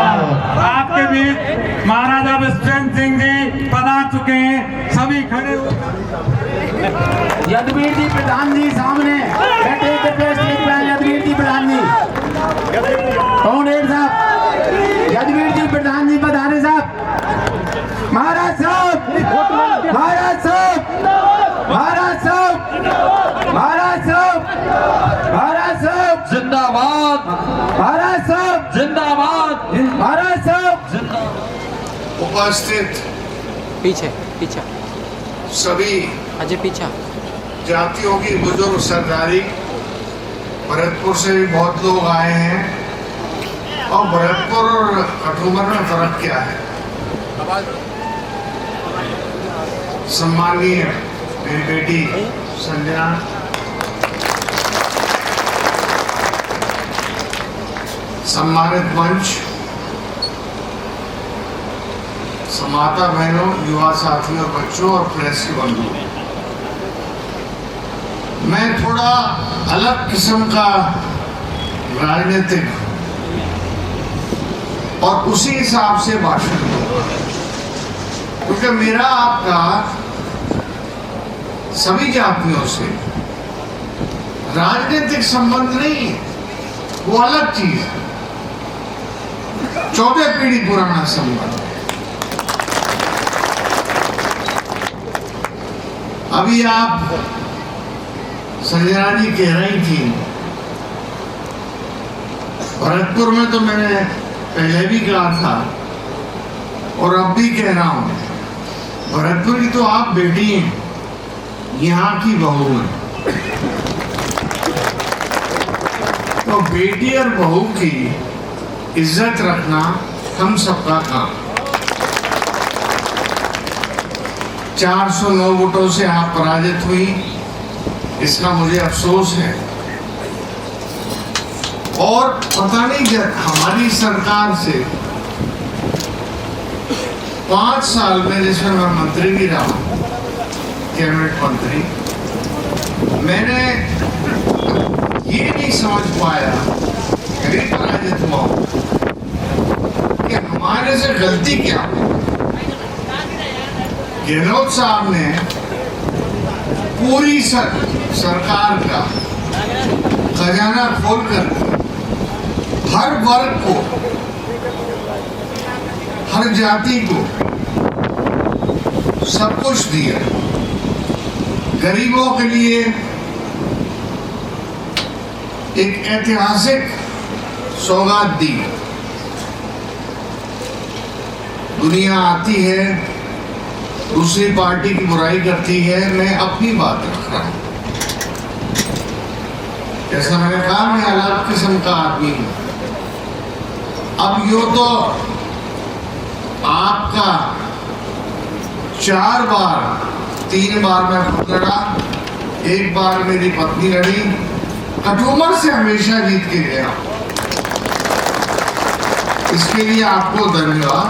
आपके बीच महाराजा विश्वेंद्र सिंह जी पधार चुके हैं, सभी खड़े हो। यदुवीर जी प्रधान जी सामने बैठे यदुवीर जी प्रधान जी कौन है साहब? यदुवीर जी प्रधान जी पधारे साहब। महाराज साहब, महाराज साहब, महाराज साहब, महाराज साहब, महाराज साहब जिंदाबाद, महाराज साहब जिंदाबाद, महाराज साहब। उपस्थित पीछे पीछे सभी अजय पीछे जातियों की बुजुर्ग सरदारी, भरतपुर से भी बहुत लोग आए हैं। और भरतपुर और कठुमर में फर्क क्या है? सम्मानीय मेरी बेटी संजना, सम्मानित मंच, समाता बहनों, युवा साथियों, बच्चों और प्रेस के बंधुओं, मैं थोड़ा अलग किस्म का राजनीतिक और उसी हिसाब से भाषण दूंगा, क्योंकि मेरा आपका सभी जातियों से राजनीतिक संबंध नहीं है, वो अलग चीज है, 14 पीढ़ी पुराना संबंध है। अभी आप संजना जी कह रही थी, भरतपुर में तो मैंने पहले भी कहा था और अब भी कह रहा हूं, भरतपुर की तो आप बेटी हैं, यहाँ की बहू हैं। तो बेटी और बहू की इज्जत रखना हम सबका काम। 409 वोटों से आप पराजित हुई, इसका मुझे अफसोस है। और पता नहीं हमारी सरकार से 5 साल में, जिसमें मैं मंत्री भी रहा, कैबिनेट मंत्री, मैंने ये नहीं समझ पाया, पराजित हुआ कि हमारे से गलती क्या हुई। गहलोत साहब ने पूरी सरकार का खजाना खोलकर हर वर्ग को, हर जाति को सब कुछ दिया। गरीबों के लिए एक ऐतिहासिक सौगात दी। दुनिया आती है, दूसरी पार्टी की बुराई करती है, मैं अपनी बात रख रहा हूं। जैसा मैंने कहा, मैं अलग किस्म का आदमी हूं। अब यो तो आपका 4 बार, 3 बार मैं खुद लड़ा, 1 बार मेरी पत्नी लड़ी, कठुमर से हमेशा जीत के गया। इसके लिए आपको धन्यवाद।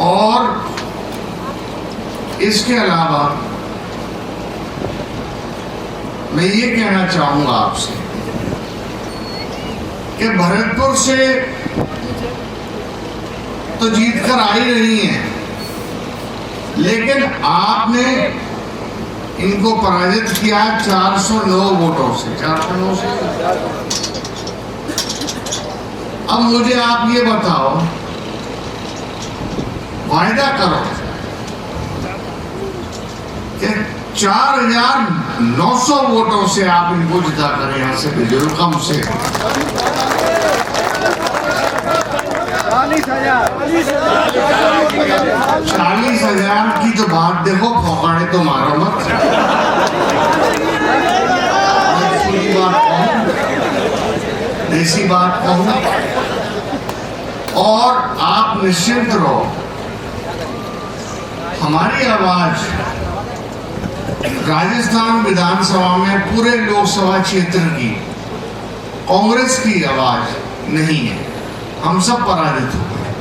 और इसके अलावा मैं ये कहना चाहूंगा आपसे कि भरतपुर से तो जीत कर आई रही हैं, लेकिन आपने इनको पराजित किया 409 वोटों से। 409 से। अब मुझे आप ये बताओ, वायदा करो कि 4900 वोटों से आप इनको जिता करें, यहां से भेजो कम से 40,000 की तो बात देखो, फौकाड़े तो मारो मत। ऐसी बात कहूं, और आप निश्चिंत रहो, हमारी आवाज राजस्थान विधानसभा में पूरे लोकसभा क्षेत्र की कांग्रेस की आवाज नहीं है, हम सब पराजित हो गए।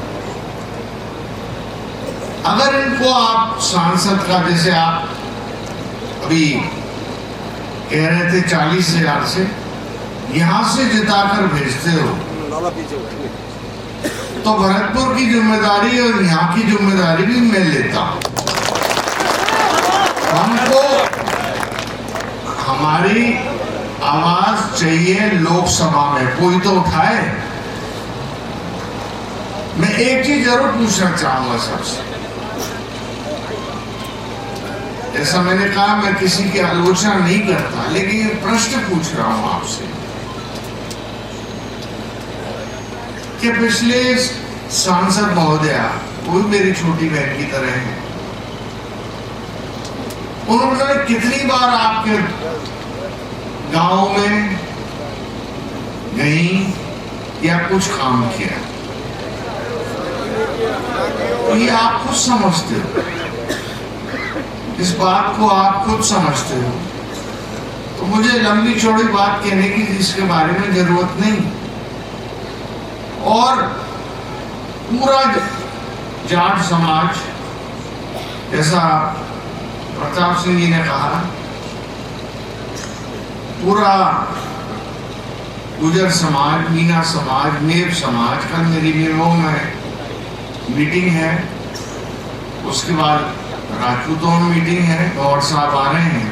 अगर इनको आप सांसद का, जैसे आप अभी कह रहे थे 40,000 से, यहां से जिताकर भेजते हो, तो भरतपुर की जिम्मेदारी और यहाँ की जिम्मेदारी भी मैं लेता हूं। हमको हमारी आवाज चाहिए लोकसभा में, कोई तो उठाए। मैं एक चीज जरूर पूछना चाहूंगा सबसे, जैसा मैंने कहा मैं किसी की आलोचना नहीं करता, लेकिन ये प्रश्न पूछ रहा हूं आपसे कि पिछले सांसद महोदया, वो भी मेरी छोटी बहन की तरह है, उन्होंने कितनी बार आपके गांव में गई या कुछ काम किया, तो ये आप खुद समझते हो, इस बात को आप खुद समझते हो। तो मुझे लंबी चौड़ी बात कहने की इसके बारे में जरूरत नहीं। और पूरा जाट समाज, जैसा प्रताप सिंह जी ने कहा, पूरा गुजर समाज, मीना समाज, मेव समाज, कल मेरी मेवों में मीटिंग है, उसके बाद राजपूतों में मीटिंग है, गौर साहब आ रहे हैं,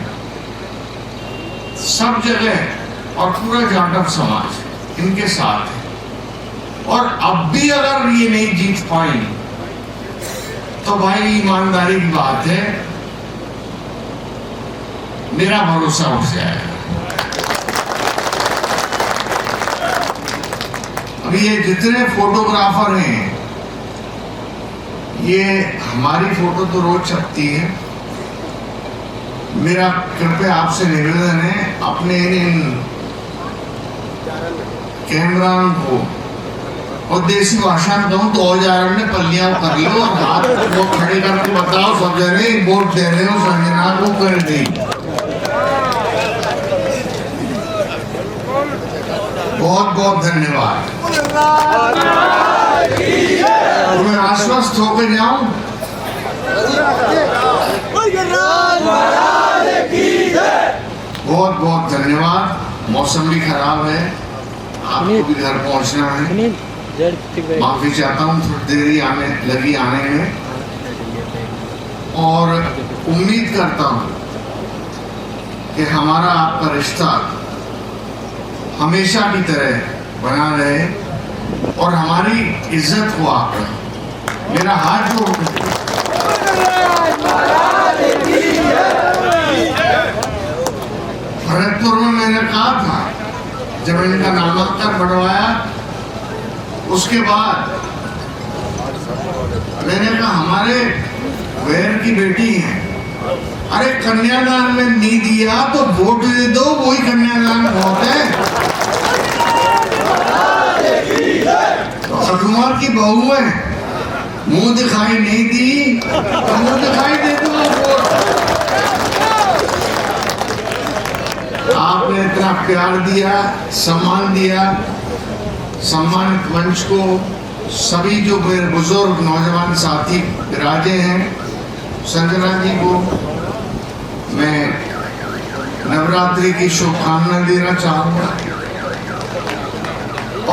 सब जगह और पूरा जाटव समाज इनके साथ है। और अब भी अगर ये नहीं जीत पाई तो भाई ईमानदारी की बात है, मेरा भरोसा उठ जाएगा। अभी ये जितने फोटोग्राफर हैं, ये हमारी फोटो तो रोज छपती है, मेरा कृपया आपसे निवेदन है, अपने इन कैमरा को और देसी भाषा में कहूं तो औजारों ने पल्लियां कर लो और हाथ वो खड़े करके बताओ सब जने वोट दे रहे हो संजना को कर दी। बहुत बहुत धन्यवाद। तो मैं आश्वस्त होकर जाऊं, बहुत बहुत धन्यवाद। मौसम भी खराब है, आपको भी घर पहुंचना है, माफी चाहता हूँ थोड़ी देरी आने में, और उम्मीद करता हूँ कि हमारा आपका रिश्ता हमेशा की तरह बना रहे और हमारी इज्जत हो आप रहे। मेरा हाथ जोड़ भरतपुर में मैंने कहा था, जब इनका नामांकन बढ़वाया उसके बाद मैंने कहा हमारे वैर की बेटी है, अरे कन्यादान में नहीं दिया तो वोट दे दो, वही कन्यादान बहुत है। सकुमार की बहू है, मुंह दिखाई नहीं दी तो मुंह दिखाई दे दो वोट। आपने इतना प्यार दिया, सम्मान दिया, सम्मानित मंच को, सभी जो मेरे बुजुर्ग नौजवान साथी विराजे हैं, संजना जी को मैं नवरात्रि की शुभकामना देना चाहूंगा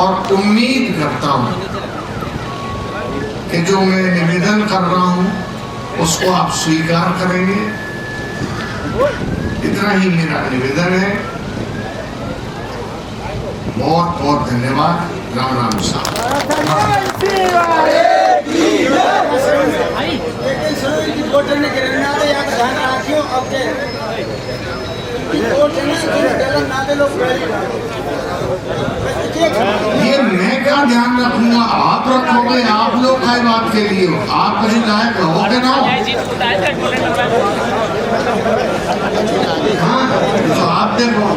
और उम्मीद करता हूं कि जो मैं निवेदन कर रहा हूं उसको आप स्वीकार करेंगे। इतना ही मेरा निवेदन है। बहुत बहुत धन्यवाद। राम राम साहब। ये मैं क्या ध्यान रखूंगा, आप रखोगे, आप लोग कई बात के लिए हो, आप कहीं लायक रहोगे ना। हाँ तो आप देखो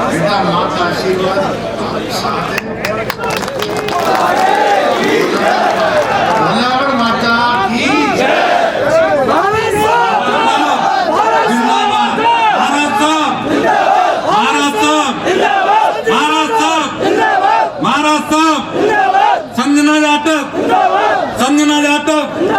बेटा, माँ का आशीर्वाद